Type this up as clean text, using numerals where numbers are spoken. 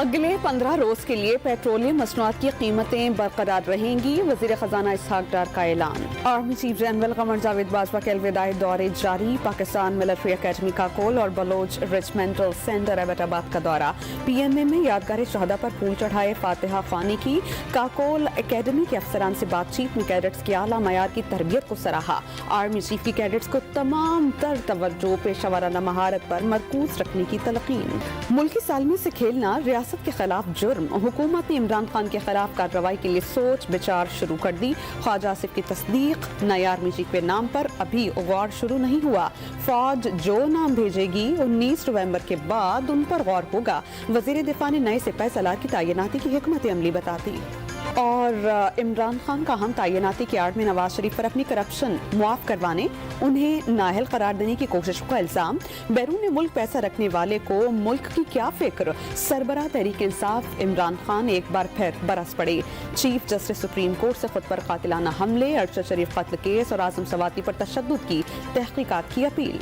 अगले 15 रोज के लिए पेट्रोलियम मसनूआत की कीमतें बरकरार रहेंगी। वजीर खजाना इसहाक डार का ऐलान। Army chief general Qamar Javed Bajwa के अलविदाई दौरे जारी। पाकिस्तान मिलिट्री अकेडमी काकोल और बलोच रेजिमेंटल सेंटर एबटाबाद का दौरा। PMA में यादगार शहदा पर फूल चढ़ाए, फातिहा खानी की। काकोल अकेडमी के अफसरान से बातचीत में कैडेट्स की आला मयार की तरबियत को सराहा। आर्मी चीफ की कैडेट्स को तमाम तर तवज्जो पेशा वाराना महारत पर मरकूज रखने की तलकीन। मुल्की सालमी से खेलना रियासत के खिलाफ जुर्म। हुकूमत ने इमरान खान के खिलाफ कार्रवाई के लिए सोच विचार शुरू कर दी। ख्वाजा आसिफ की तस्दीक। नए आर्मी चीफ के नाम पर अभी गौर शुरू नहीं हुआ। फौज जो नाम भेजेगी 19 नवंबर के बाद उन पर गौर होगा। वजीर दिफा ने नए सिपाही सलार की तैनाती की हिकमत अमली बता दी। और इमरान खान का हम तैनाती की आड़ में नवाज शरीफ पर अपनी करप्शन मुआफ करवाने, उन्हें नाअहल करार देने की कोशिशों का इल्जाम। बैरून मुल्क पैसा रखने वाले को मुल्क की क्या फिक्र। सरबराह तहरीक इंसाफ इमरान खान एक बार फिर बरस पड़े। चीफ जस्टिस सुप्रीम कोर्ट से खुद पर कातिलाना हमले, अरशद शरीफ कत्ल केस और आजम सवाती पर तशद्दुद की तहकीकात की अपील।